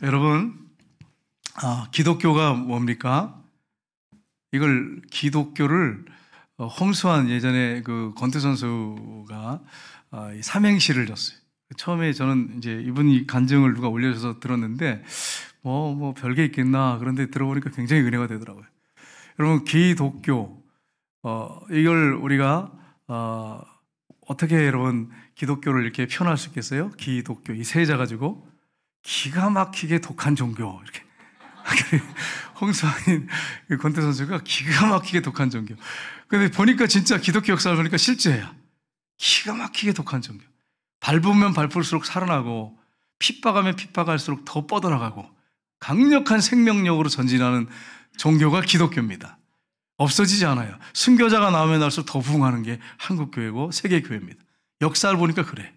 여러분, 기독교가 뭡니까? 이걸 기독교를 홍수환 예전에 그 권투 선수가 삼행시를 줬어요. 처음에 저는 이제 이분이 간증을 누가 올려줘서 들었는데 뭐 별게 있겠나, 그런데 들어보니까 굉장히 은혜가 되더라고요. 여러분, 기독교 이걸 우리가 어떻게 여러분 기독교를 이렇게 표현할 수 있겠어요? 기독교 이 세자 가지고 기가 막히게 독한 종교, 이렇게 홍수환 권투 선수가 기가 막히게 독한 종교. 근데 보니까 진짜 기독교 역사를 보니까 실제야. 기가 막히게 독한 종교. 밟으면 밟을수록 살아나고 핍박하면 핍박할수록 더 뻗어나가고 강력한 생명력으로 전진하는 종교가 기독교입니다. 없어지지 않아요. 순교자가 나오면 나올수록 더 부흥하는 게 한국교회고 세계교회입니다. 역사를 보니까 그래.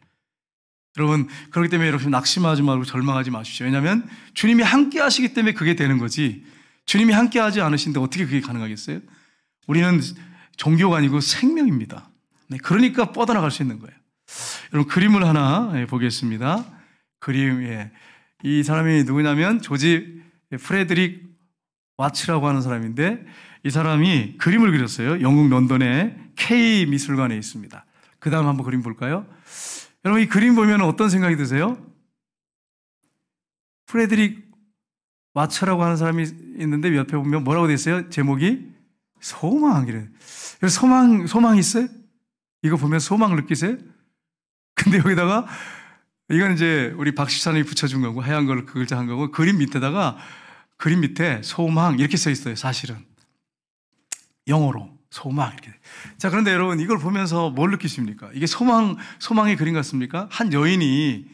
여러분, 그렇기 때문에 여러분 낙심하지 말고 절망하지 마십시오. 왜냐하면 주님이 함께 하시기 때문에 그게 되는 거지, 주님이 함께 하지 않으신데 어떻게 그게 가능하겠어요? 우리는 종교가 아니고 생명입니다. 네, 그러니까 뻗어나갈 수 있는 거예요. 여러분, 그림을 하나 보겠습니다. 그림, 이 사람이 누구냐면 조지 프레드릭 와츠라고 하는 사람인데, 이 사람이 그림을 그렸어요. 영국 런던의 K 미술관에 있습니다. 그 다음 한번 그림 볼까요? 여러분, 이 그림 보면 어떤 생각이 드세요? 프레드릭 와츠라고 하는 사람이 있는데 옆에 보면 뭐라고 되어 있어요? 제목이 소망이래요. 소망이 있어요? 이거 보면 소망을 느끼세요? 근데 여기다가 이건 이제 우리 박식찬이 붙여준 거고, 하얀 걸 그 글자 한 거고, 그림 밑에 소망 이렇게 써 있어요. 사실은 영어로 소망 이렇게. 자, 그런데 여러분, 이걸 보면서 뭘 느끼십니까? 이게 소망의 그림 같습니까? 한 여인이,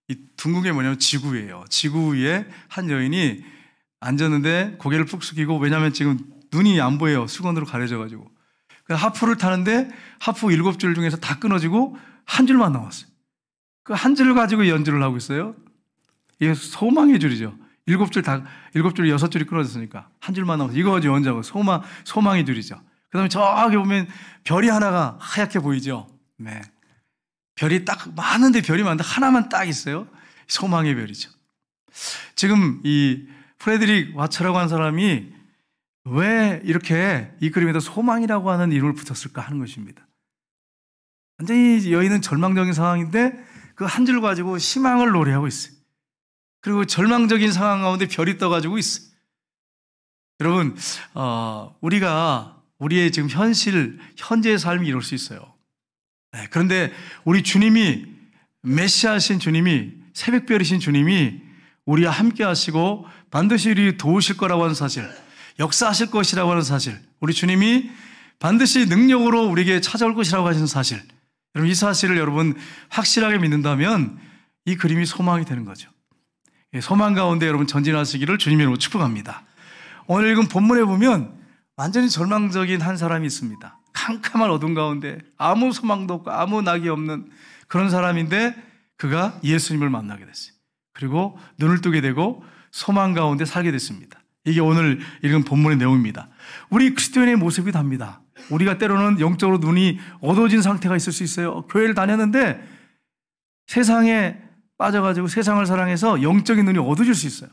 이 둥근 게 뭐냐면 지구 위에 한 여인이 앉았는데 고개를 푹 숙이고, 왜냐하면 지금 눈이 안 보여요. 수건으로 가려져가지고. 하프를 타는데 하프 7줄 중에서 다 끊어지고 한 줄만 남았어요. 그 한 줄을 가지고 연주를 하고 있어요. 이게 소망의 줄이죠. 7줄 6줄이 끊어졌으니까 한 줄만 남았어요. 이거 가지고 연주하고 소망의 줄이죠. 그 다음에 저기 보면 별이 하나가 하얗게 보이죠. 네. 별이 딱 많은데, 별이 많은데 하나만 딱 있어요. 소망의 별이죠. 지금 이 프레드릭 와츠라고 하는 사람이 왜 이렇게 이 그림에다 소망이라고 하는 이름을 붙였을까 하는 것입니다. 완전히 여인은 절망적인 상황인데 그 한 줄 가지고 희망을 노래하고 있어요. 그리고 절망적인 상황 가운데 별이 떠가지고 있어요. 여러분, 우리가 우리의 지금 현재의 삶이 이럴 수 있어요. 네, 그런데 우리 주님이, 메시아신 주님이, 새벽별이신 주님이 우리와 함께 하시고 반드시 우리 도우실 거라고 하는 사실, 역사하실 것이라고 하는 사실, 우리 주님이 반드시 능력으로 우리에게 찾아올 것이라고 하시는 사실, 여러분, 이 사실을 여러분 확실하게 믿는다면 이 그림이 소망이 되는 거죠. 소망 가운데 여러분 전진하시기를 주님의 이름으로 축복합니다. 오늘 읽은 본문에 보면 완전히 절망적인 한 사람이 있습니다. 캄캄한 어둠 가운데 아무 소망도 없고 아무 낙이 없는 그런 사람인데, 그가 예수님을 만나게 됐어요. 그리고 눈을 뜨게 되고 소망 가운데 살게 됐습니다. 이게 오늘 읽은 본문의 내용입니다. 우리 그리스도인의 모습이 답니다. 우리가 때로는 영적으로 눈이 어두워진 상태가 있을 수 있어요. 교회를 다녔는데 세상에 빠져가지고 세상을 사랑해서 영적인 눈이 어두워질 수 있어요.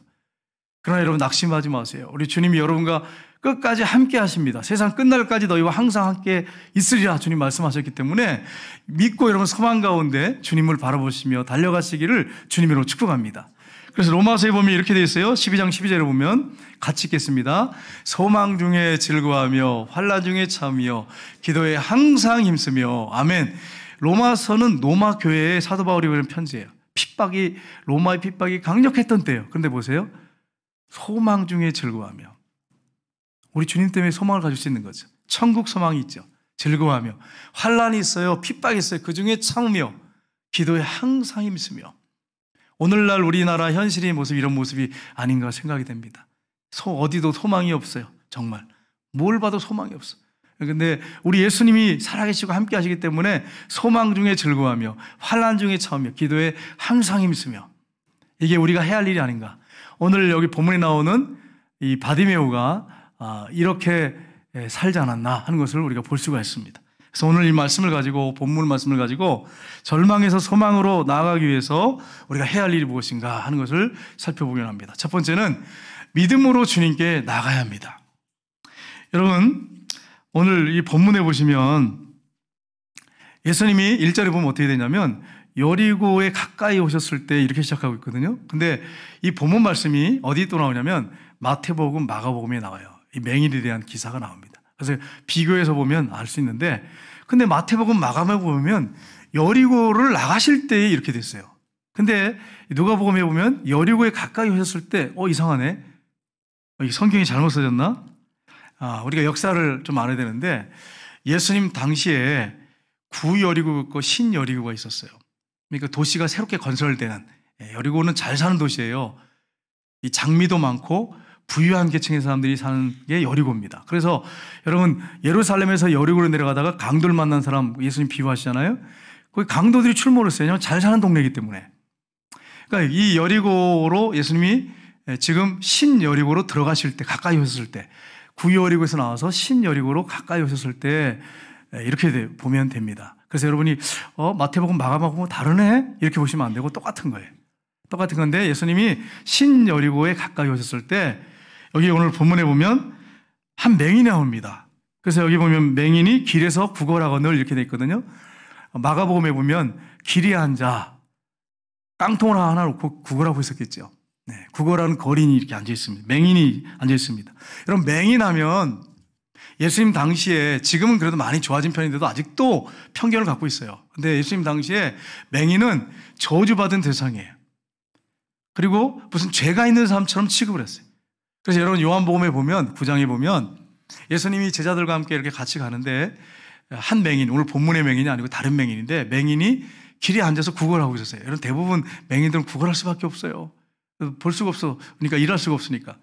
그러나 여러분, 낙심하지 마세요. 우리 주님이 여러분과 끝까지 함께 하십니다. 세상 끝날까지 너희와 항상 함께 있으리라 주님 말씀하셨기 때문에 믿고 여러분 소망 가운데 주님을 바라보시며 달려가시기를 주님으로 축복합니다. 그래서 로마서에 보면 이렇게 되어 있어요. 12장 12절에 보면 같이 읽겠습니다. 소망 중에 즐거워하며 환난 중에 참으며 기도에 항상 힘쓰며. 아멘. 로마서는 로마 교회의 사도 바울이 보낸 편지예요. 로마의 핍박이 강력했던 때예요. 그런데 보세요. 소망 중에 즐거워하며. 우리 주님 때문에 소망을 가질 수 있는 거죠. 천국 소망이 있죠. 즐거워하며. 환난이 있어요. 핍박이 있어요. 그 중에 참으며 기도에 항상 힘쓰며. 오늘날 우리나라 현실의 모습이 이런 모습이 아닌가 생각이 됩니다. 어디도 소망이 없어요. 정말 뭘 봐도 소망이 없어. 그런데 우리 예수님이 살아계시고 함께 하시기 때문에 소망 중에 즐거워하며 환난 중에 참으며 기도에 항상 힘쓰며. 이게 우리가 해야 할 일이 아닌가. 오늘 여기 본문에 나오는 이 바디메오가 이렇게 살지 않았나 하는 것을 우리가 볼 수가 있습니다. 그래서 오늘 이 말씀을 가지고, 본문 말씀을 가지고 절망에서 소망으로 나아가기 위해서 우리가 해야 할 일이 무엇인가 하는 것을 살펴보긴 합니다. 첫 번째는 믿음으로 주님께 나가야 합니다. 여러분, 오늘 이 본문에 보시면 예수님이 1절에 보면 어떻게 되냐면 여리고에 가까이 오셨을 때 이렇게 시작하고 있거든요. 근데 이 본문 말씀이 어디 또 나오냐면 마태복음, 마가복음에 나와요. 이 맹인에 대한 기사가 나옵니다. 그래서 비교해서 보면 알 수 있는데, 근데 마태복음, 마가복음에 보면 여리고를 나가실 때 이렇게 됐어요. 근데 누가복음에 보면 여리고에 가까이 오셨을 때 이상하네. 이 성경이 잘못 써졌나? 우리가 역사를 좀 알아야 되는데 예수님 당시에 구여리고가 있고 신여리고가 있었어요. 그러니까 도시가 새롭게 건설되는, 여리고는 잘 사는 도시예요. 이 장미도 많고 부유한 계층의 사람들이 사는 게 여리고입니다. 그래서 여러분, 예루살렘에서 여리고로 내려가다가 강도를 만난 사람 예수님 비유하시잖아요. 거기 강도들이 출몰을 했어요. 왜냐하면 잘 사는 동네이기 때문에. 그러니까 이 여리고로 예수님이 지금 신여리고로 들어가실 때, 가까이 오셨을 때, 구여리고에서 나와서 신여리고로 가까이 오셨을 때 이렇게 보면 됩니다. 그래서 여러분이 마태복음, 마가복음 다르네? 이렇게 보시면 안 되고 똑같은 거예요. 똑같은 건데 예수님이 신여리고에 가까이 오셨을 때 여기 오늘 본문에 보면 한 맹인이 나옵니다. 그래서 여기 보면 맹인이 길에서 구걸하거늘 이렇게 돼 있거든요. 마가복음에 보면 길에 앉아 깡통을 하나 놓고 구걸하고 있었겠죠. 네, 구걸하는 거린이 이렇게 앉아 있습니다. 맹인이 앉아 있습니다. 여러분, 맹인하면 예수님 당시에, 지금은 그래도 많이 좋아진 편인데도 아직도 편견을 갖고 있어요. 근데 예수님 당시에 맹인은 저주받은 대상이에요. 그리고 무슨 죄가 있는 사람처럼 취급을 했어요. 그래서 여러분, 요한복음에 보면 9장에 보면 예수님이 제자들과 함께 이렇게 같이 가는데 한 맹인, 오늘 본문의 맹인이 아니고 다른 맹인인데 맹인이 길에 앉아서 구걸하고 있었어요. 여러분, 대부분 맹인들은 구걸할 수밖에 없어요. 볼 수가 없어. 그러니까 일할 수가 없으니까.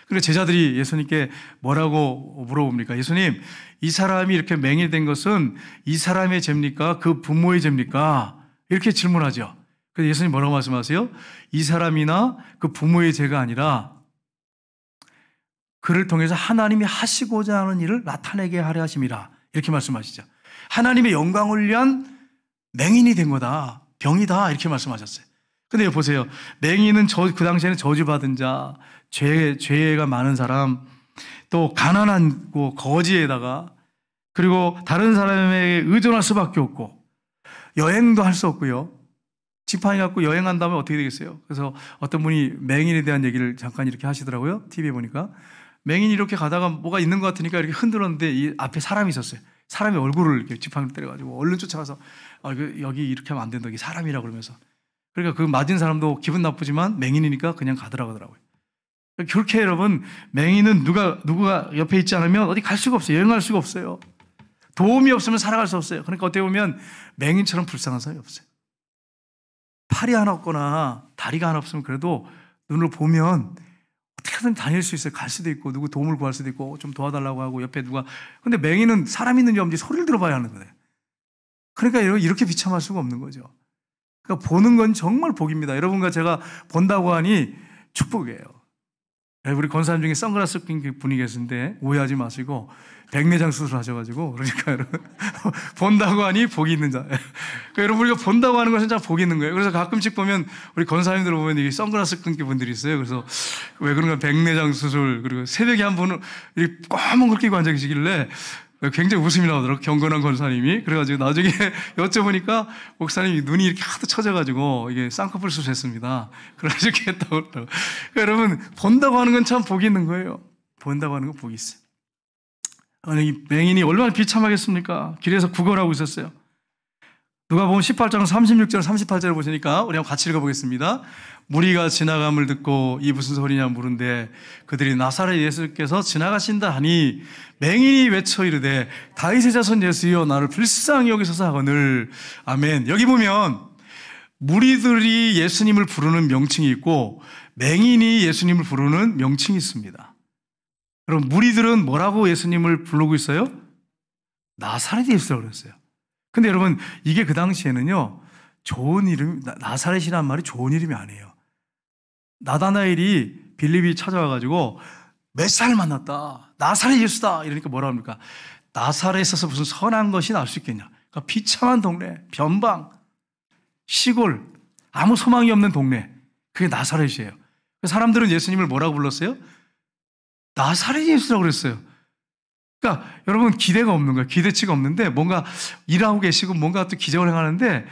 그리고 제자들이 예수님께 뭐라고 물어봅니까? 예수님, 이 사람이 이렇게 맹인이 된 것은 이 사람의 죄입니까? 그 부모의 죄입니까? 이렇게 질문하죠. 그래서 예수님 뭐라고 말씀하세요? 이 사람이나 그 부모의 죄가 아니라 그를 통해서 하나님이 하시고자 하는 일을 나타내게 하려 하심이라. 이렇게 말씀하시죠. 하나님의 영광을 위한 맹인이 된 거다. 병이다. 이렇게 말씀하셨어요. 근데 보세요. 맹인은 그 당시에는 저주받은 자, 죄가 많은 사람, 또 가난하고 거지에다가, 그리고 다른 사람에게 의존할 수밖에 없고, 여행도 할 수 없고요. 지팡이 갖고 여행한다면 어떻게 되겠어요? 그래서 어떤 분이 맹인에 대한 얘기를 잠깐 이렇게 하시더라고요. TV에 보니까. 맹인이 이렇게 가다가 뭐가 있는 것 같으니까 이렇게 흔들었는데 이 앞에 사람이 있었어요. 사람의 얼굴을 이렇게 지팡이로 때려가지고 얼른 쫓아가서 여기 이렇게 하면 안 된다. 이게 사람이라 그러면서. 그러니까 그 맞은 사람도 기분 나쁘지만 맹인이니까 그냥 가더라고요. 그렇게 여러분, 맹인은 누가 옆에 있지 않으면 어디 갈 수가 없어요. 여행할 수가 없어요. 도움이 없으면 살아갈 수 없어요. 그러니까 어떻게 보면 맹인처럼 불쌍한 사람이 없어요. 팔이 하나 없거나 다리가 하나 없으면 그래도 눈을 보면 어떻게든 다닐 수 있어요. 갈 수도 있고 누구 도움을 구할 수도 있고 좀 도와달라고 하고 옆에 누가. 근데 맹인은 사람 있는지 없는지 소리를 들어봐야 하는 거예요. 그러니까 이렇게 비참할 수가 없는 거죠. 그러니까 보는 건 정말 복입니다. 여러분과 제가 본다고 하니 축복이에요. 우리 권사님 중에 선글라스 낀 분이 계신데 오해하지 마시고 백내장 수술하셔가지고 그러니까 여러분 본다고 하니 복이 있는 자. 그러니까 여러분, 우리가 본다고 하는 것은 참 복이 있는 거예요. 그래서 가끔씩 보면 우리 권사님들 보면 이 선글라스 낀 분들이 있어요. 그래서 왜 그런가, 백내장 수술, 그리고 새벽에 한 분은 이렇게 검은 걸 끼고 앉아 계시길래 굉장히 웃음이 나오더라고요. 경건한 권사님이. 그래가지고 나중에 여쭤보니까 목사님이 눈이 이렇게 하도 처져가지고 이게 쌍꺼풀 수술했습니다. 그래가지고 했다고 그러더라고요. 그러니까 여러분, 본다고 하는 건 참 복이 있는 거예요. 본다고 하는 건 복이 있어요. 아니, 이 맹인이 얼마나 비참하겠습니까? 길에서 구걸하고 있었어요. 누가복음 18장 36절 38절을 보시니까 우리 한번 같이 읽어보겠습니다. 무리가 지나감을 듣고 이 무슨 소리냐 물은데 그들이 나사렛 예수께서 지나가신다 하니 맹인이 외쳐 이르되 다윗의 자손 예수여 나를 불쌍히 여기소서 하거늘. 아멘. 여기 보면 무리들이 예수님을 부르는 명칭이 있고 맹인이 예수님을 부르는 명칭이 있습니다. 여러분, 무리들은 뭐라고 예수님을 부르고 있어요? 나사렛 예수라고 그랬어요. 근데 여러분, 이게 그 당시에는요, 좋은 이름, 나사렛이라는 말이 좋은 이름이 아니에요. 나다나엘이 빌립이 찾아와가지고 메시아를 만났다. 나사렛 예수다. 이러니까 뭐라 합니까? 나사렛에서 무슨 선한 것이 나올 수 있겠냐. 그러니까 비참한 동네, 변방, 시골, 아무 소망이 없는 동네. 그게 나사렛이에요. 사람들은 예수님을 뭐라고 불렀어요? 나사렛 예수라고 그랬어요. 그러니까 여러분 기대가 없는 거예요. 기대치가 없는데 뭔가 일하고 계시고 뭔가 또 기적을 행하는데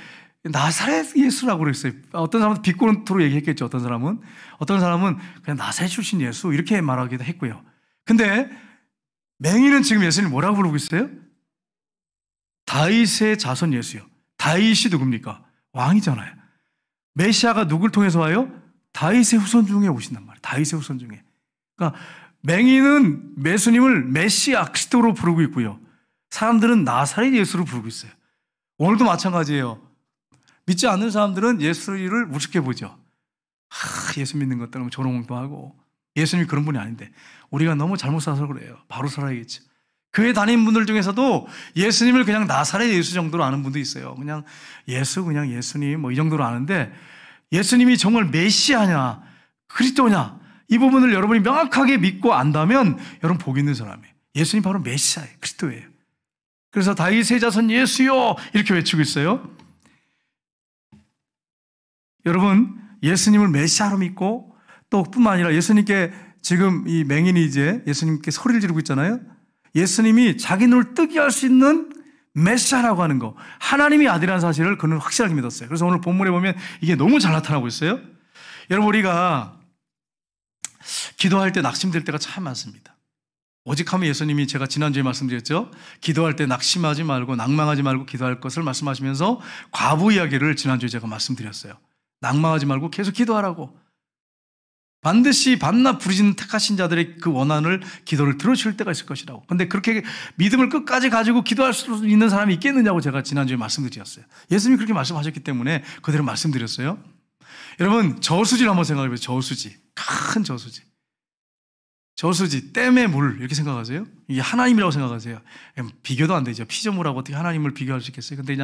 나사렛 예수라고 그랬어요. 어떤 사람은 비꼬는토로 얘기했겠죠. 어떤 사람은 그냥 나사렛 출신 예수 이렇게 말하기도 했고요. 근데 맹인은 지금 예수님 뭐라고 부르고 있어요? 다윗의 자손 예수요. 다윗이 누굽니까? 왕이잖아요. 메시아가 누굴 통해서 와요? 다윗의 후손 중에 오신단 말이에요. 다윗의 후손 중에. 그러니까 맹인은 예수님을 메시아 그리스도로 부르고 있고요. 사람들은 나사렛 예수로 부르고 있어요. 오늘도 마찬가지예요. 믿지 않는 사람들은 예수를 우습게 보죠. 예수 믿는 것 때문에 조롱도 하고 예수님이 그런 분이 아닌데 우리가 너무 잘못 살아서 그래요. 바로 살아야겠죠. 교회 다니는 분들 중에서도 예수님을 그냥 나사렛 예수 정도로 아는 분도 있어요. 그냥 예수님 뭐 이 정도로 아는데 예수님이 정말 메시아냐 그리스도냐 이 부분을 여러분이 명확하게 믿고 안다면 여러분 복 있는 사람이에요. 예수님 바로 메시아예요. 그리스도예요. 그래서 다윗의 자손 예수요 이렇게 외치고 있어요. 여러분 예수님을 메시아로 믿고 또 뿐만 아니라 예수님께 지금 이 맹인이 이제 예수님께 소리를 지르고 있잖아요. 예수님이 자기 눈을 뜨게 할 수 있는 메시아라고 하는 거 하나님이 아들이라는 사실을 그는 확실하게 믿었어요. 그래서 오늘 본문에 보면 이게 너무 잘 나타나고 있어요. 여러분 우리가 기도할 때 낙심될 때가 참 많습니다. 오직 하면 예수님이 제가 지난주에 말씀드렸죠. 기도할 때 낙심하지 말고 낭망하지 말고 기도할 것을 말씀하시면서 과부 이야기를 지난주에 제가 말씀드렸어요. 낭망하지 말고 계속 기도하라고. 반드시 밤낮 부르짖는 택하신 자들의 그 원한을 기도를 들어주실 때가 있을 것이라고. 근데 그렇게 믿음을 끝까지 가지고 기도할 수 있는 사람이 있겠느냐고 제가 지난주에 말씀드렸어요. 예수님이 그렇게 말씀하셨기 때문에 그대로 말씀드렸어요. 여러분 저수지를 한번 생각해 보세요. 저수지. 큰 저수지. 저수지, 댐의 물 이렇게 생각하세요? 이게 하나님이라고 생각하세요. 비교도 안 되죠. 피조물하고 어떻게 하나님을 비교할 수 있겠어요? 근데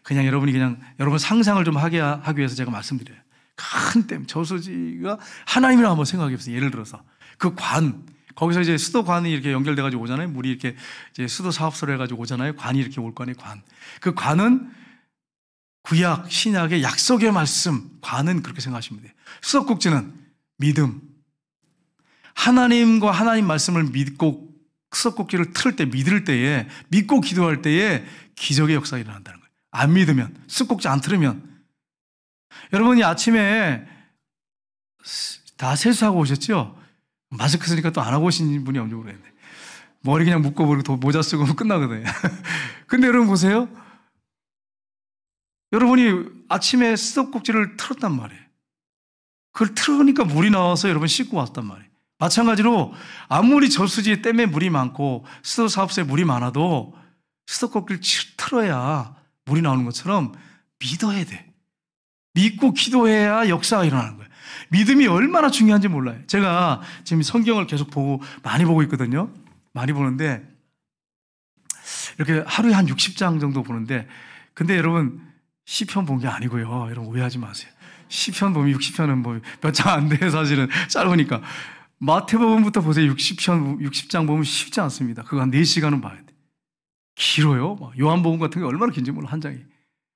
그냥 여러분이 여러분 상상을 좀 하기 위해서 제가 말씀드려요. 큰 댐, 저수지가 하나님이라고 한번 생각해 보세요. 예를 들어서 그 관, 거기서 이제 수도관이 이렇게 연결돼가지고 오잖아요. 물이 이렇게 이제 수도 사업소로 해가지고 오잖아요. 관이 이렇게 올 거 아니에요. 관. 그 관은 구약, 신약의 약속의 말씀, 관은 그렇게 생각하시면 돼요. 수도꼭지는 믿음. 하나님과 하나님 말씀을 믿고 수도꼭지를 틀 때, 믿을 때에, 믿고 기도할 때에 기적의 역사가 일어난다는 거예요. 안 믿으면, 수도꼭지 안 틀으면. 여러분이 아침에 다 세수하고 오셨죠? 마스크 쓰니까 또 안 하고 오신 분이 없는지 모르겠네. 머리 그냥 묶어버리고 모자 쓰고 끝나거든요. 근데 여러분 보세요. 여러분이 아침에 수도꼭지를 틀었단 말이에요. 그걸 틀으니까 물이 나와서 여러분 씻고 왔단 말이에요. 마찬가지로 아무리 저수지에 댐에 물이 많고 수도 사업소에 물이 많아도 수도꼭지를 틀어야 물이 나오는 것처럼 믿어야 돼. 믿고 기도해야 역사가 일어나는 거예요. 믿음이 얼마나 중요한지 몰라요. 제가 지금 성경을 계속 많이 보고 있거든요. 많이 보는데 이렇게 하루에 한 60장 정도 보는데 근데 여러분 시편 본 게 아니고요. 여러분 오해하지 마세요. 시편 보면 60편은 뭐 몇 장 안 돼요. 사실은 짧으니까. 마태복음부터 보세요. 60장 보면 쉽지 않습니다. 그거 한 4시간은 봐야 돼. 길어요. 요한복음 같은 게 얼마나 긴지 몰라. 한 장이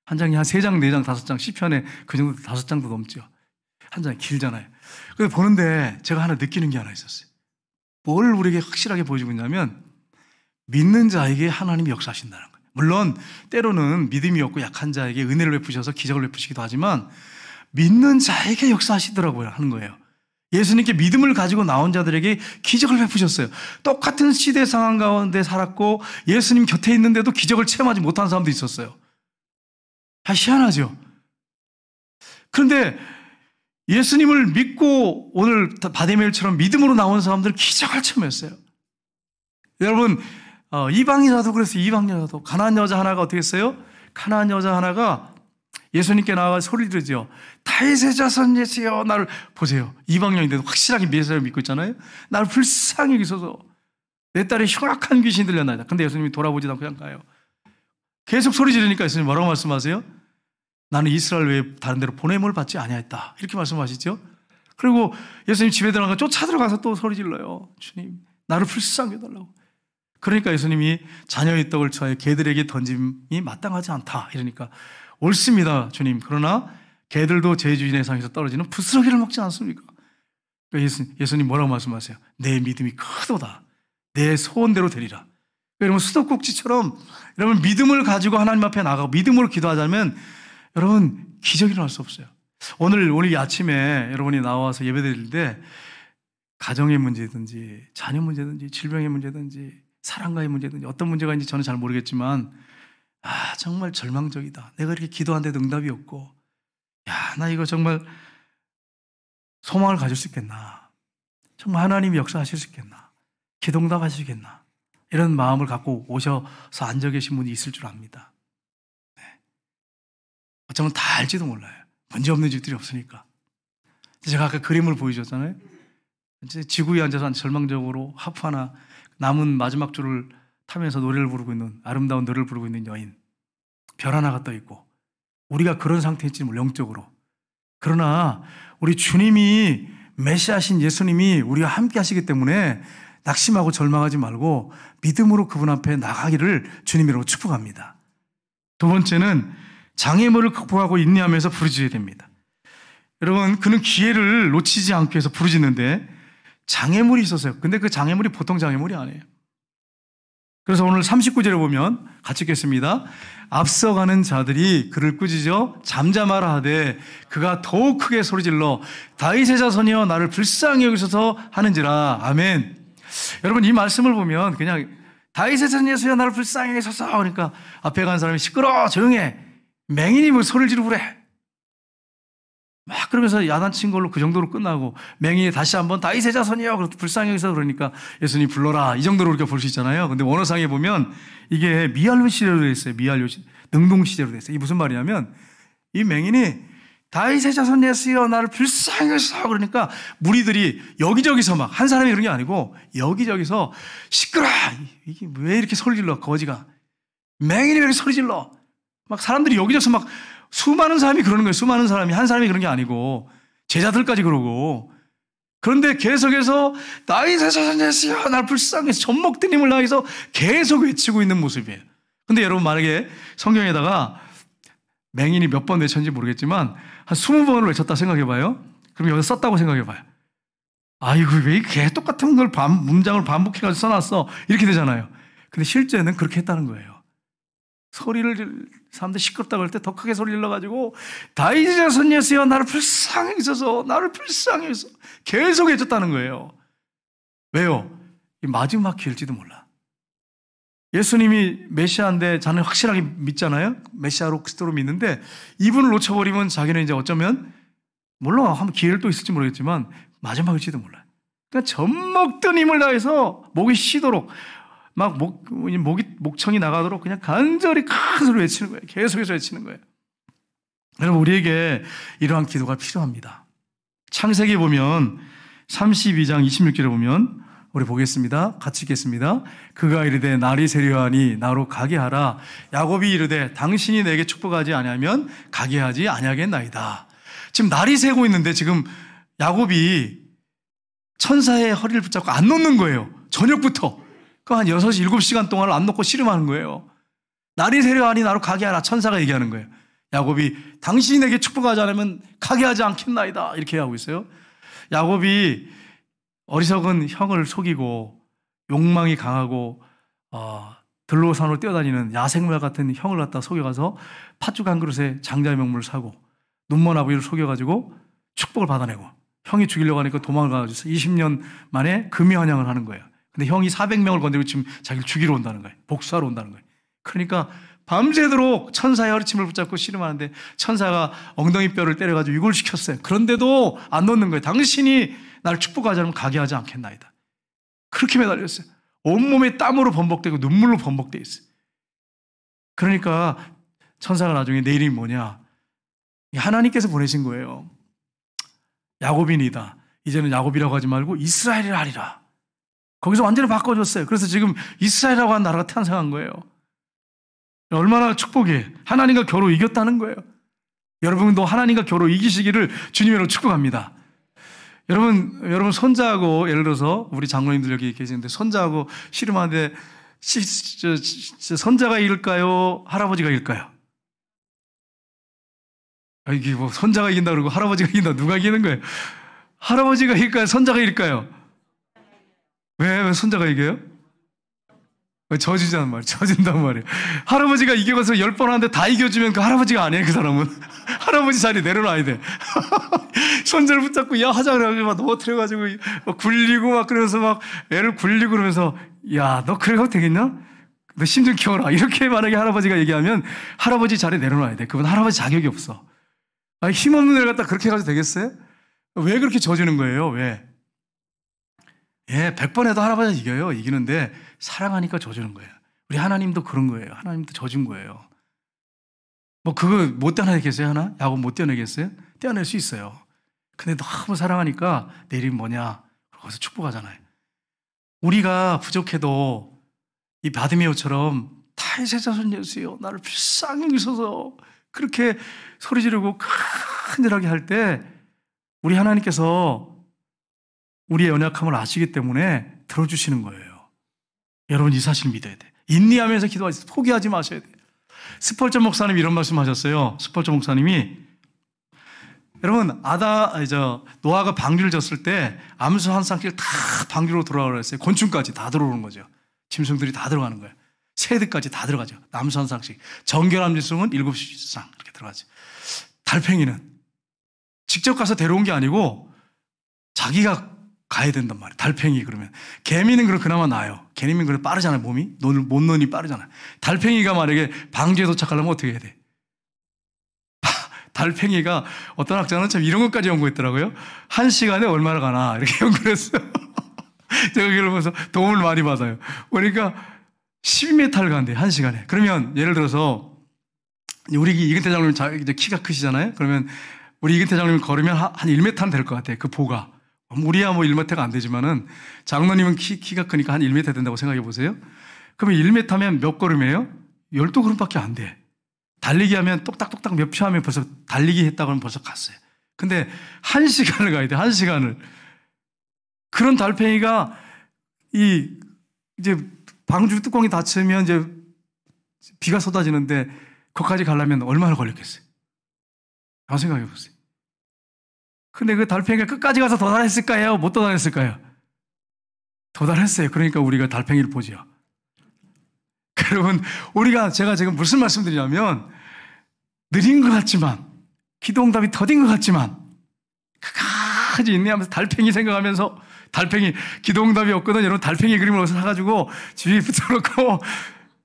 한 3장, 4장, 5장, 시편에 그 정도 5장도 넘죠. 한 장이 길잖아요. 그래서 보는데 제가 하나 느끼는 게 하나 있었어요. 뭘 우리에게 확실하게 보여주고 있냐면 믿는 자에게 하나님이 역사하신다는 거예요. 물론 때로는 믿음이 없고 약한 자에게 은혜를 베푸셔서 기적을 베푸시기도 하지만 믿는 자에게 역사하시더라고요 하는 거예요. 예수님께 믿음을 가지고 나온 자들에게 기적을 베푸셨어요. 똑같은 시대 상황 가운데 살았고 예수님 곁에 있는데도 기적을 체험하지 못한 사람도 있었어요. 희한하죠. 그런데 예수님을 믿고 오늘 바데멜처럼 믿음으로 나온 사람들은 기적을 체험했어요. 여러분 이방인이라도 그랬어요. 이방인이라도 가나안 여자 하나가 어떻게 했어요? 가나안 여자 하나가 예수님께 나와서 소리 지르죠. 다윗의 자손 예수여 나를 보세요. 이방인인데도 확실하게 메시아를 믿고 있잖아요. 나를 불쌍히 여기소서. 내 딸의 흉악한 귀신이 들려나이다. 근데 예수님이 돌아보지도 않고 그냥 가요. 계속 소리 지르니까 예수님 뭐라고 말씀하세요? 나는 이스라엘 외에 다른 데로 보냄을 받지 아니하였다. 이렇게 말씀하시죠. 그리고 예수님 집에 들어가서 쫓아 들어가서 또 소리 질러요. 주님 나를 불쌍히 해달라고. 그러니까 예수님이 자녀의 떡을 처하여 개들에게 던짐이 마땅하지 않다. 이러니까 옳습니다, 주님. 그러나 개들도 제 주인의 상에서 떨어지는 부스러기를 먹지 않습니까? 그러니까 예수님 뭐라고 말씀하세요? 내 믿음이 크도다. 내 소원대로 되리라. 여러분 수도꼭지처럼 여러분 믿음을 가지고 하나님 앞에 나가고 믿음으로 기도하자면 여러분 기적이 일어날 수 없어요. 오늘 이 아침에 여러분이 나와서 예배드릴 때 가정의 문제든지 자녀 문제든지 질병의 문제든지 사랑과의 문제든지 어떤 문제가 있는지 저는 잘 모르겠지만 정말 절망적이다. 내가 이렇게 기도하는데도 응답이 없고 나 이거 정말 소망을 가질 수 있겠나. 정말 하나님이 역사하실 수 있겠나. 기도응답 하시겠나. 이런 마음을 갖고 오셔서 앉아 계신 분이 있을 줄 압니다. 네. 어쩌면 다 알지도 몰라요. 문제 없는 집들이 없으니까. 제가 아까 그림을 보여줬잖아요. 이제 지구에 앉아서 절망적으로 하프 하나 남은 마지막 줄을 타면서 노래를 부르고 있는 아름다운 노래를 부르고 있는 여인. 별 하나가 떠 있고 우리가 그런 상태일지 몰라 영적으로. 그러나 우리 주님이 메시아신 예수님이 우리와 함께 하시기 때문에 낙심하고 절망하지 말고 믿음으로 그분 앞에 나가기를 주님으로 축복합니다. 두 번째는 장애물을 극복하고 인내하면서 부르짖어야 됩니다. 여러분 그는 기회를 놓치지 않기 위해서 부르짖는데 장애물이 있었어요. 근데 그 장애물이 보통 장애물이 아니에요. 그래서 오늘 39절에 보면 같이 읽겠습니다. 앞서가는 자들이 그를 꾸짖어 잠잠하라 하되 그가 더욱 크게 소리질러 다윗의 자손이여 나를 불쌍히 여기소서 하는지라. 아멘. 여러분 이 말씀을 보면 그냥 다윗의 자손이여 나를 불쌍히 여기소서 그러니까 앞에 간 사람이 시끄러워 조용해 맹인이 뭐 소리를 지르고 그래 막 그러면서 야단친 걸로 그 정도로 끝나고 맹인이 다시 한번 다윗의 자손이여 그래서 불쌍히 여기서 그러니까 예수님 불러라 이 정도로 우리가 볼 수 있잖아요. 근데 원어상에 보면 이게 미알로 시제로 되어 있어요. 미알로 능동 시제로 되어 있어요. 이게 무슨 말이냐면 이 맹인이 다윗의 자손 예수여 나를 불쌍히 여기서 그러니까 무리들이 여기저기서 막 한 사람이 그런 게 아니고 여기저기서 시끄러 이게 왜 이렇게 소리 질러 거지가 맹인이 왜 이렇게 소리 질러 막 사람들이 여기저기서 막 수많은 사람이 그러는 거예요. 수많은 사람이 한 사람이 그런 게 아니고 제자들까지 그러고 그런데 계속해서 다윗의 자손 예수여 나를 불쌍히 해서 젖먹던 힘을 다해서 계속 외치고 있는 모습이에요. 근데 여러분 만약에 성경에다가 맹인이 몇 번 외쳤는지 모르겠지만 한 20번을 외쳤다 생각해봐요. 그럼 여기서 썼다고 생각해봐요. 아이고 왜 이렇게 똑같은 걸 문장을 반복해가지고 써놨어 이렇게 되잖아요. 근데 실제는 그렇게 했다는 거예요. 소리를 사람들 시끄럽다고 할 때 더 크게 소리 질러가지고 다윗의 자손 예수여 나를 불쌍히 있어서 나를 불쌍히 해서 계속 해줬다는 거예요. 왜요? 이 마지막 기회일지도 몰라. 예수님이 메시아인데 자는 확실하게 믿잖아요. 메시아로 그리스도로 믿는데 이분을 놓쳐버리면 자기는 이제 어쩌면 물론 한번 기회를 또 있을지 모르겠지만 마지막일지도 몰라요. 그러니까 젖먹던 힘을 다해서 목이 쉬도록 막 목청이 나가도록 그냥 간절히 큰 소리로 외치는 거예요. 계속해서 외치는 거예요. 여러분 우리에게 이러한 기도가 필요합니다. 창세기 보면 32장 26절에 보면 우리 보겠습니다. 같이 읽겠습니다. 그가 이르되 날이 세려하니 나로 가게 하라. 야곱이 이르되 당신이 내게 축복하지 아니하면 가게 하지 아니하겠나이다. 지금 날이 새고 있는데 지금 야곱이 천사의 허리를 붙잡고 안 놓는 거예요. 저녁부터. 그 한 6시, 7시간 동안을 안 놓고 씨름하는 거예요. 날이 세려하니 나로 가게 하라. 천사가 얘기하는 거예요. 야곱이 당신이 내게 축복하지 않으면 가게 하지 않겠나이다. 이렇게 하고 있어요. 야곱이 어리석은 형을 속이고 욕망이 강하고 들로 산으로 뛰어다니는 야생마 같은 형을 갖다 속여가서 팥죽 한 그릇에 장자의 명물을 사고 눈먼 아버지를 속여가지고 축복을 받아내고 형이 죽이려고 하니까 도망을 가가지고 20년 만에 금이환영을 하는 거예요. 근데 형이 400명을 건드리고 지금 자기를 죽이러 온다는 거예요. 복수하러 온다는 거예요. 그러니까 밤새도록 천사의 허리춤을 붙잡고 씨름하는데 천사가 엉덩이 뼈를 때려가지고 유골시켰어요. 그런데도 안 놓는 거예요. 당신이 나를 축복하지 않으면 가게 하지 않겠나이다. 그렇게 매달렸어요. 온몸에 땀으로 범벅되고 눈물로 범벅되어 있어요. 그러니까 천사가 나중에 내 이름이 뭐냐? 하나님께서 보내신 거예요. 야곱인이다. 이제는 야곱이라고 하지 말고 이스라엘이라 하리라. 거기서 완전히 바꿔줬어요. 그래서 지금 이스라엘이라고 하는 나라가 탄생한 거예요. 얼마나 축복이에요. 하나님과 겨루 이겼다는 거예요. 여러분도 하나님과 겨루 이기시기를 주님으로 축복합니다. 여러분 손자하고 예를 들어서 우리 장로님들 여기 계시는데 손자하고 씨름하는데 손자가 이길까요? 할아버지가 이길까요? 이게 뭐 손자가 이긴다 그러고 할아버지가 이긴다. 누가 이기는 거예요? 할아버지가 이길까요? 손자가 이길까요? 왜 손자가 이겨요? 져주자는 말이에요. 져준단 말이에요. 할아버지가 이겨서 10번 하는데 다 이겨주면 그 할아버지가 아니에요, 그 사람은. 할아버지 자리 내려놔야 돼. 손자를 붙잡고, 야, 하자 그래가지고 막 넘어뜨려가지고, 막 굴리고 막 그러면서 막 애를 굴리고 그러면서, 야, 너 그래 가도 되겠냐? 너 힘 좀 키워라. 이렇게 만약에 할아버지가 얘기하면 할아버지 자리 내려놔야 돼. 그건 할아버지 자격이 없어. 아니, 힘없는 애를 갖다 그렇게 해가지고 되겠어요? 왜 그렇게 져주는 거예요? 왜? 예, 100번 해도 할아버지가 이겨요. 이기는데 사랑하니까 져주는 거예요. 우리 하나님도 그런 거예요. 하나님도 져준 거예요. 뭐 그거 못 떼어내겠어요? 하나? 야곱 못 떼어내겠어요? 떼어낼 수 있어요. 근데 너무 사랑하니까 내일은 뭐냐? 거기서 축복하잖아요. 우리가 부족해도 이 바디메오처럼 다윗의 자손 예수여 나를 불쌍히 여기소서 그렇게 소리 지르고 큰일하게 할 때 우리 하나님께서 우리의 연약함을 아시기 때문에 들어주시는 거예요. 여러분 이 사실 믿어야 돼. 인내하면서 기도하세요. 포기하지 마셔야 돼요. 스펄전 목사님이 이런 말씀 하셨어요. 스펄전 목사님이 여러분 노아가 방주를 졌을 때 암수 한 쌍씩 다 방주로 돌아오라 했어요. 곤충까지 다 들어오는 거죠. 짐승들이 다 들어가는 거예요. 새들까지 다 들어가죠. 암수 한 쌍씩. 정결함 짐승은 7쌍 이렇게 들어가죠. 달팽이는 직접 가서 데려온 게 아니고 자기가 가야 된단 말이에요. 달팽이 그러면. 개미는 그나마 나아요. 개미는 그래 빠르잖아요. 몸이. 못 노니 빠르잖아요. 달팽이가 만약에 방주에 도착하려면 어떻게 해야 돼? 달팽이가 어떤 학자는 참 이런 것까지 연구했더라고요. 1시간에 얼마나 가나 이렇게 연구를 했어요. 제가 그러면서 도움을 많이 받아요. 그러니까 10m를 간대 1시간에. 그러면 예를 들어서 우리 이근태 장로님 이제 키가 크시잖아요. 그러면 우리 이근태 장로님 걸으면 한 1m는 될 것 같아요. 그 보가. 우리야 뭐 1m가 안 되지만은 장로님은 키가 크니까 한 1m 된다고 생각해 보세요. 그러면 1m면 몇 걸음이에요? 12걸음밖에 안 돼. 달리기 하면 똑딱똑딱 몇 초 하면 벌써 달리기 했다고 하면 벌써 갔어요. 근데 1시간을 가야 돼. 1시간을. 그런 달팽이가 이제 방주 뚜껑이 닫히면 이제 비가 쏟아지는데 거기까지 가려면 얼마나 걸렸겠어요? 한번 생각해 보세요. 근데 그 달팽이가 끝까지 가서 도달했을까요? 못 도달했을까요? 도달했어요. 그러니까 우리가 달팽이를 보지요. 여러분, 제가 지금 무슨 말씀드리냐면, 느린 것 같지만, 기도응답이 더딘 것 같지만, 끝까지 인내하면서 달팽이 생각하면서, 달팽이, 기도응답이 없거든. 여러분, 달팽이 그림을 어디서 사가지고, 집에 붙여놓고,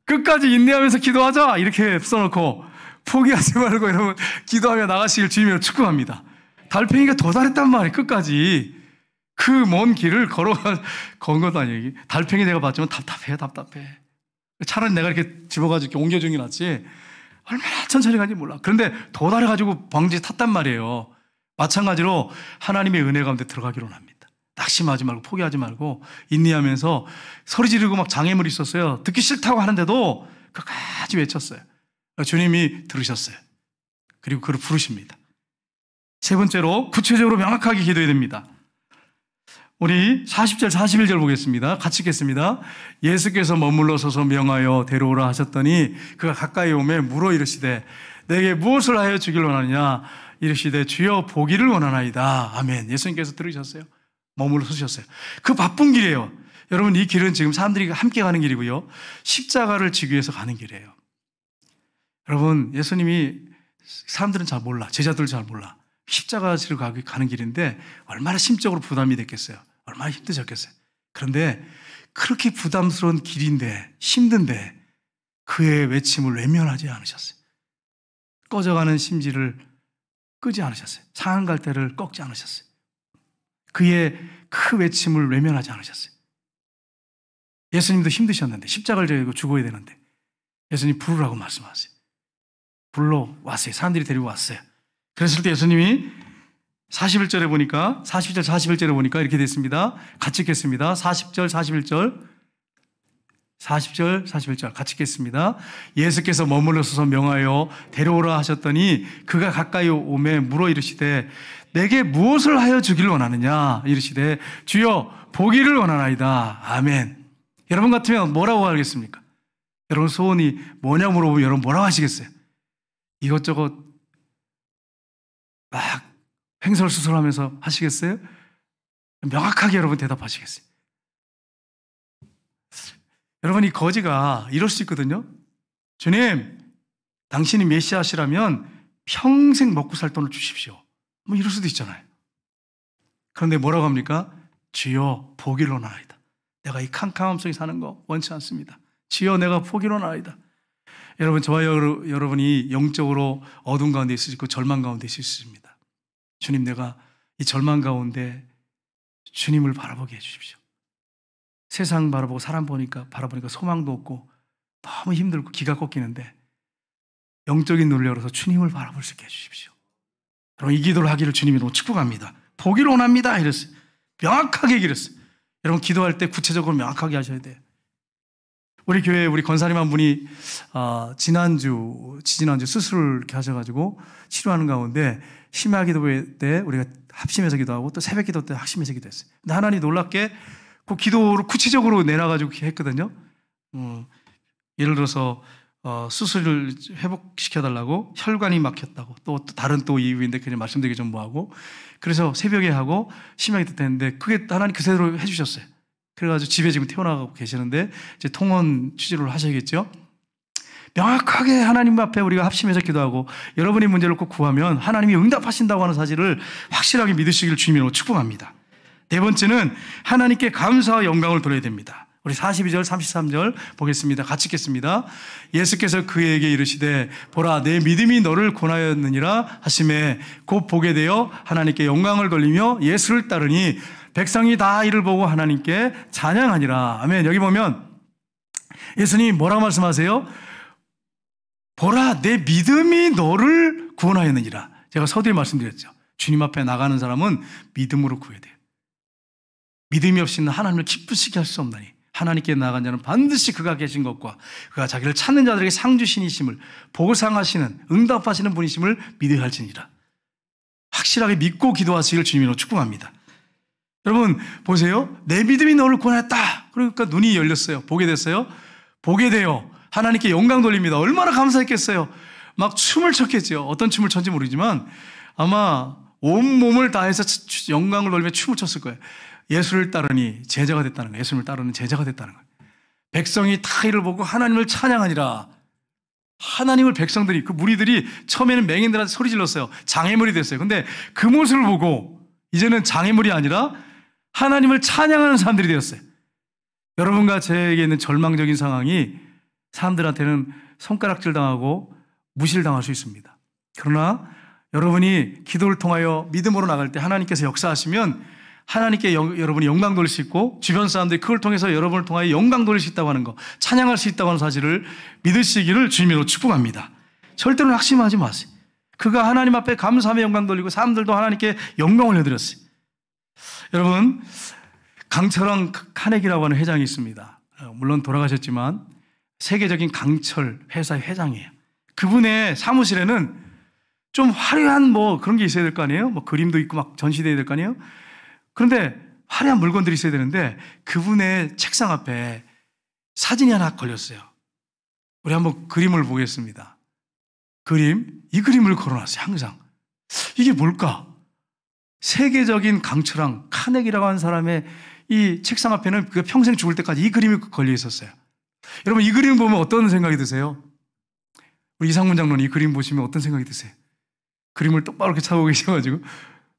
끝까지 인내하면서 기도하자! 이렇게 붙여놓고, 포기하지 말고 여러분, 기도하며 나가시길 주님으로 축복합니다. 달팽이가 도달했단 말이에요, 끝까지. 그 먼 길을 건 것도 아니에요. 달팽이 내가 봤지만 답답해. 차라리 내가 이렇게 집어가지고 이렇게 옮겨주는 게 낫지. 얼마나 천천히 가는지 몰라. 그런데 도달해가지고 방지에 탔단 말이에요. 마찬가지로 하나님의 은혜 가운데 들어가기로 합니다. 낙심하지 말고 포기하지 말고 인내하면서 소리 지르고 막 장애물이 있었어요. 듣기 싫다고 하는데도 끝까지 외쳤어요. 주님이 들으셨어요. 그리고 그를 부르십니다. 세 번째로 구체적으로 명확하게 기도해야 됩니다. 우리 40절 41절 보겠습니다. 같이 읽겠습니다. 예수께서 머물러 서서 명하여 데려오라 하셨더니 그가 가까이 오매 물어 이르시되 내게 무엇을 하여 주길 원하느냐 이르시되 주여 보기를 원하나이다. 아멘. 예수님께서 들으셨어요. 머물러 서셨어요. 그 바쁜 길이에요. 여러분 이 길은 지금 사람들이 함께 가는 길이고요. 십자가를 지기 위해서 가는 길이에요. 여러분 예수님이 사람들은 잘 몰라. 제자들은 잘 몰라. 십자가 지러 가는 길인데 얼마나 심적으로 부담이 됐겠어요. 얼마나 힘드셨겠어요. 그런데 그렇게 부담스러운 길인데 힘든데 그의 외침을 외면하지 않으셨어요. 꺼져가는 심지를 끄지 않으셨어요. 상한 갈대를 꺾지 않으셨어요. 그의 그 외침을 외면하지 않으셨어요. 예수님도 힘드셨는데 십자가를 지고 죽어야 되는데 예수님 부르라고 말씀하세요. 불러왔어요. 사람들이 데리고 왔어요. 그랬을 때 예수님이 41절에 보니까 41절에 보니까 이렇게 됐습니다. 같이 읽겠습니다. 40절 41절 같이 읽겠습니다. 예수께서 머물러 서서 명하여 데려오라 하셨더니 그가 가까이 오매 물어 이르시되 내게 무엇을 하여 주기를 원하느냐 이르시되 주여 보기를 원하나이다. 아멘. 여러분 같으면 뭐라고 하겠습니까? 여러분 소원이 뭐냐고 물어보면 여러분 뭐라고 하시겠어요? 이것저것 막 횡설수설하면서 하시겠어요? 명확하게 여러분 대답하시겠어요? 여러분 이 거지가 이럴 수 있거든요. 주님, 당신이 메시아시라면 평생 먹고 살 돈을 주십시오. 뭐 이럴 수도 있잖아요. 그런데 뭐라고 합니까? 주여 보기로나이다. 내가 이 캄캄함 속에 사는 거 원치 않습니다. 주여 내가 보기로나이다. 여러분 저와 여러분이 영적으로 어둠 가운데 있을 수 있고 절망 가운데 있을 수 있습니다. 주님, 내가 이 절망 가운데 주님을 바라보게 해주십시오. 세상 바라보고 사람 바라보니까 소망도 없고 너무 힘들고 기가 꺾이는데 영적인 눈을 열어서 주님을 바라볼 수 있게 해주십시오. 여러분 이 기도를 하기를 주님이 너무 축복합니다. 보기를 원합니다 이랬어요. 명확하게 얘기했어요. 여러분 기도할 때 구체적으로 명확하게 하셔야 돼요. 우리 교회에 우리 권사님 한 분이 지난주 수술을 이렇게 하셔가지고 치료하는 가운데 심야 기도 때 우리가 합심해서 기도하고 또 새벽 기도 때 합심해서 기도했어요. 근데 하나님 놀랍게 그 기도를 구체적으로 내놔가지고 했거든요. 예를 들어서 수술을 회복시켜달라고 혈관이 막혔다고 또 다른 또 이유인데 그냥 말씀드리기 좀 뭐하고 그래서 새벽에 하고 심야 기도 때 했는데 그게 하나님 그대로 해주셨어요. 그래가지고 집에 지금 태어나고 계시는데 이제 통원 취지를 하셔야겠죠. 명확하게 하나님 앞에 우리가 합심해서 기도하고 여러분의 문제를 꼭 구하면 하나님이 응답하신다고 하는 사실을 확실하게 믿으시기를 주님으로 축복합니다. 네 번째는 하나님께 감사와 영광을 돌려야 됩니다. 우리 42절 33절 보겠습니다. 같이 읽겠습니다. 예수께서 그에게 이르시되 보라 내 믿음이 너를 구원하였느니라 하심에 곧 보게 되어 하나님께 영광을 돌리며 예수를 따르니 백성이 다 이를 보고 하나님께 찬양하니라. 아멘. 여기 보면 예수님이 뭐라고 말씀하세요? 보라 내 믿음이 너를 구원하였느니라. 제가 서두에 말씀드렸죠. 주님 앞에 나가는 사람은 믿음으로 구해야 돼요. 믿음이 없이는 하나님을 기쁘시게 할 수 없나니 하나님께 나아간 자는 반드시 그가 계신 것과 그가 자기를 찾는 자들에게 상 주시니심을 보상하시는 응답하시는 분이심을 믿어야 할지니라. 확실하게 믿고 기도하시기를 주님으로 축복합니다. 여러분 보세요. 내 믿음이 너를 구원했다. 그러니까 눈이 열렸어요. 보게 됐어요. 보게 되어 하나님께 영광 돌립니다. 얼마나 감사했겠어요. 막 춤을 췄겠죠. 어떤 춤을 췄는지 모르지만 아마 온몸을 다해서 영광을 돌리며 춤을 췄을 거예요. 예수를 따르니 제자가 됐다는 거예요. 예수님을 따르는 제자가 됐다는 거예요. 백성이 다 이를 보고 하나님을 찬양하니라. 하나님을 백성들이 그 무리들이 처음에는 맹인들한테 소리 질렀어요. 장애물이 됐어요. 근데 그 모습을 보고 이제는 장애물이 아니라 하나님을 찬양하는 사람들이 되었어요. 여러분과 저에게 있는 절망적인 상황이 사람들한테는 손가락질 당하고 무시를 당할 수 있습니다. 그러나 여러분이 기도를 통하여 믿음으로 나갈 때 하나님께서 역사하시면 하나님께 여러분이 영광 돌릴 수 있고 주변 사람들이 그걸 통해서 여러분을 통하여 영광 돌릴 수 있다고 하는 거, 찬양할 수 있다고 하는 사실을 믿으시기를 주님으로 축복합니다. 절대로 낙심하지 마세요. 그가 하나님 앞에 감사하며 영광 돌리고 사람들도 하나님께 영광을 해드렸어요. 여러분 강철왕 카네기라고 하는 회장이 있습니다. 물론 돌아가셨지만 세계적인 강철 회사의 회장이에요. 그분의 사무실에는 좀 화려한 뭐 그런 게 있어야 될 거 아니에요? 뭐 그림도 있고 막 전시돼야 될 거 아니에요? 그런데 화려한 물건들이 있어야 되는데 그분의 책상 앞에 사진이 하나 걸렸어요. 우리 한번 그림을 보겠습니다. 이 그림을 걸어놨어요. 항상. 이게 뭘까? 세계적인 강철왕 카네기라고 하는 사람의 이 책상 앞에는 그가 평생 죽을 때까지 이 그림이 걸려 있었어요. 여러분 이 그림 보면 어떤 생각이 드세요? 우리 이상문 장로님 이 그림 보시면 어떤 생각이 드세요? 그림을 똑바로 이렇게 차고 계셔가지고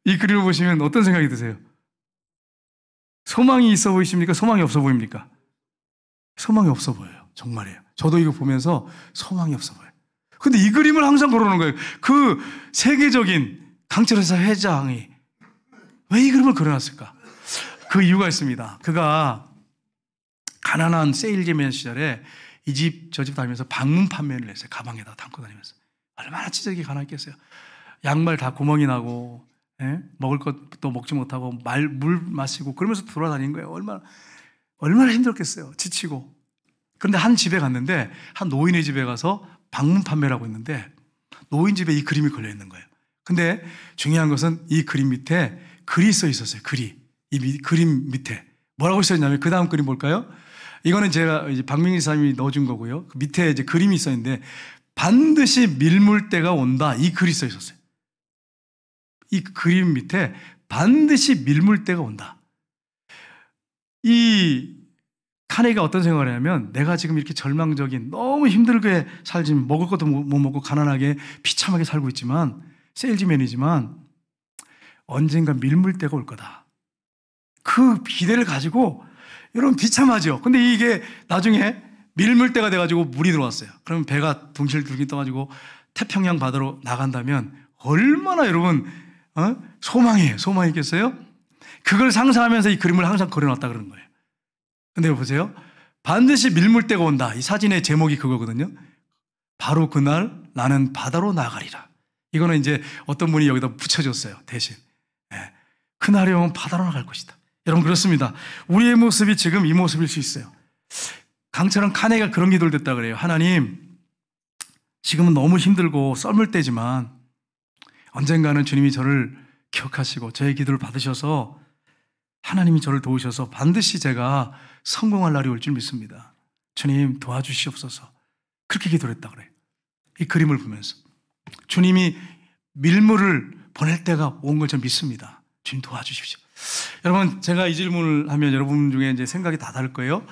이 그림을 보시면 어떤 생각이 드세요? 소망이 있어 보이십니까? 소망이 없어 보입니까? 소망이 없어 보여요. 정말이에요. 저도 이거 보면서 소망이 없어 보여요. 근데 이 그림을 항상 걸어놓은 거예요. 그 세계적인 강철회사 회장이 왜 이 그림을 그려놨을까? 그 이유가 있습니다. 그가 가난한 세일즈맨 시절에 이 집 저 집 다니면서 방문 판매를 했어요. 가방에다 담고 다니면서. 얼마나 찌질하게 가난했겠어요. 양말 다 구멍이 나고 먹을 것도 먹지 못하고 물 마시고 그러면서 돌아다닌 거예요. 얼마나 힘들었겠어요. 지치고. 그런데 한 집에 갔는데 한 노인의 집에 가서 방문 판매를 하고 있는데 노인 집에 이 그림이 걸려 있는 거예요. 근데 중요한 것은 이 그림 밑에 글이 써 있었어요. 글이. 이 그림 밑에 뭐라고 써 있냐면 그 다음 그림 볼까요? 이거는 제가 이제 박민기 사님이 넣어준 거고요. 그 밑에 이제 그림이 있어 있는데 반드시 밀물 때가 온다. 이 글이 써 있었어요. 이 그림 밑에 반드시 밀물 때가 온다. 이 카네기가 어떤 생각을 하냐면 내가 지금 이렇게 절망적인 너무 힘들게 살지만 먹을 것도 못 먹고 가난하게 비참하게 살고 있지만 세일즈맨이지만 언젠가 밀물 때가 올 거다. 그 기대를 가지고 여러분 비참하죠. 근데 이게 나중에 밀물 때가 돼가지고 물이 들어왔어요. 그러면 배가 둥실둥실 떠가지고 태평양 바다로 나간다면 얼마나 여러분 소망이에요. 소망이겠어요? 그걸 상상하면서 이 그림을 항상 그려놨다 그러는 거예요. 근데 보세요. 반드시 밀물 때가 온다. 이 사진의 제목이 그거거든요. 바로 그날 나는 바다로 나가리라. 이거는 이제 어떤 분이 여기다 붙여줬어요. 대신. 그날이 오면 바다로 나갈 것이다. 여러분 그렇습니다. 우리의 모습이 지금 이 모습일 수 있어요. 강처럼 카네가 그런 기도를 됐다 그래요. 하나님, 지금은 너무 힘들고 썰물 때지만 언젠가는 주님이 저를 기억하시고 저의 기도를 받으셔서 하나님이 저를 도우셔서 반드시 제가 성공할 날이 올 줄 믿습니다. 주님 도와주시옵소서. 그렇게 기도를 했다 그래요. 이 그림을 보면서 주님이 밀물을 보낼 때가 온 걸 전 믿습니다. 주님 도와주십시오. 여러분 제가 이 질문을 하면 여러분 중에 이제 생각이 다 다를 거예요.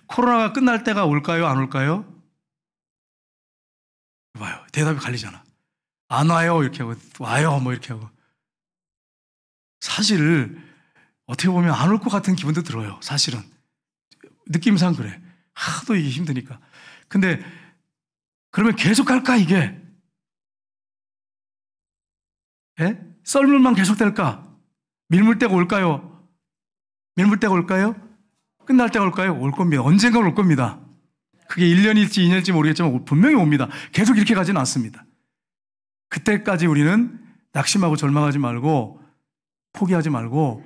코로나가 끝날 때가 올까요? 안 올까요? 봐요. 대답이 갈리잖아. 안 와요. 이렇게 하고 와요. 뭐 이렇게 하고. 사실 어떻게 보면 안 올 것 같은 기분도 들어요. 사실은. 느낌상 그래. 하도 이게 힘드니까. 근데 그러면 계속 갈까 이게? 예? 썰물만 계속 될까? 밀물 때가 올까요? 밀물 때가 올까요? 끝날 때가 올까요? 올 겁니다. 언젠가 올 겁니다. 그게 1년일지 2년일지 모르겠지만 분명히 옵니다. 계속 이렇게 가지는 않습니다. 그때까지 우리는 낙심하고 절망하지 말고 포기하지 말고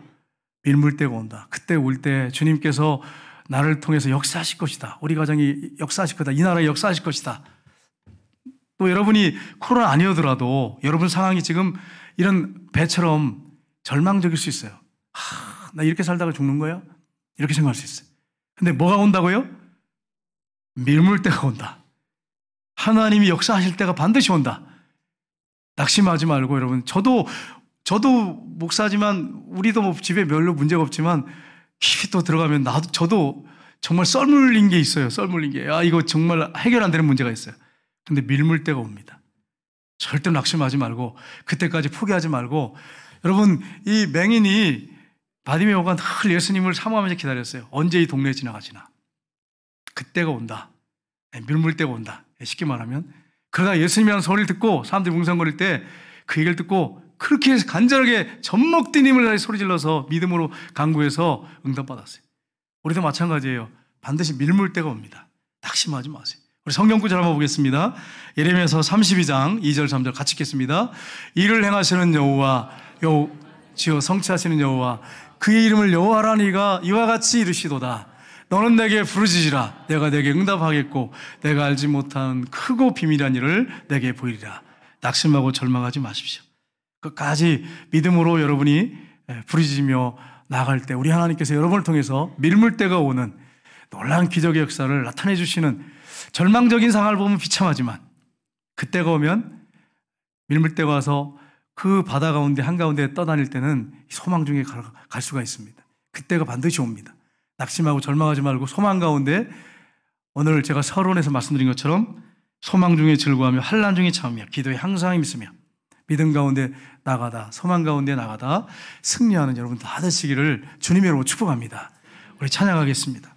밀물 때가 온다. 그때 올 때 주님께서 나를 통해서 역사하실 것이다. 우리 가정이 역사하실 거다. 이 나라에 역사하실 것이다. 또 여러분이 코로나 아니어더라도 여러분 상황이 지금 이런 배처럼 절망적일 수 있어요. 나 이렇게 살다가 죽는 거야? 이렇게 생각할 수 있어요. 근데 뭐가 온다고요? 밀물 때가 온다. 하나님이 역사하실 때가 반드시 온다. 낙심하지 말고 여러분 저도 목사지만 우리도 뭐 집에 별로 문제가 없지만 깊이 또 들어가면 저도 정말 썰물린 게 있어요. 썰물린 게. 이거 정말 해결 안 되는 문제가 있어요. 근데 밀물 때가 옵니다. 절대 낙심하지 말고 그때까지 포기하지 말고 여러분 이 맹인이 바디메오가 늘 예수님을 사모하면서 기다렸어요. 언제 이 동네에 지나가시나. 그때가 온다. 밀물 때가 온다. 쉽게 말하면 그러다 예수님이라는 소리를 듣고 사람들이 뭉성거릴 때 그 얘기를 듣고 그렇게 간절하게 젖먹디님을 소리질러서 믿음으로 간구해서 응답받았어요. 우리도 마찬가지예요. 반드시 밀물 때가 옵니다. 낙심하지 마세요. 우리 성경 구절 한번 보겠습니다. 예레미야서 32장 2절 3절 같이 읽겠습니다. 이를 행하시는 여호와 지어 성취하시는 여호와 그의 이름을 여호와라니가 이와 같이 이르시도다. 너는 내게 부르짖으라. 내가 내게 응답하겠고 내가 알지 못한 크고 비밀한 일을 내게 보이리라. 낙심하고 절망하지 마십시오. 끝까지 믿음으로 여러분이 부르짖으며 나아갈 때 우리 하나님께서 여러분을 통해서 밀물 때가 오는 놀라운 기적의 역사를 나타내 주시는 절망적인 상황을 보면 비참하지만 그때가 오면 밀물 때가 와서 그 바다 가운데 한가운데 떠다닐 때는 소망 중에 갈 수가 있습니다. 그때가 반드시 옵니다. 낙심하고 절망하지 말고 소망 가운데 오늘 제가 서론에서 말씀드린 것처럼 소망 중에 즐거워하며 환난 중에 참으며 기도에 항상 힘쓰며 믿음 가운데 나가다 소망 가운데 나가다 승리하는 여러분 다 되시기를 주님의 이름으로 축복합니다. 우리 찬양하겠습니다.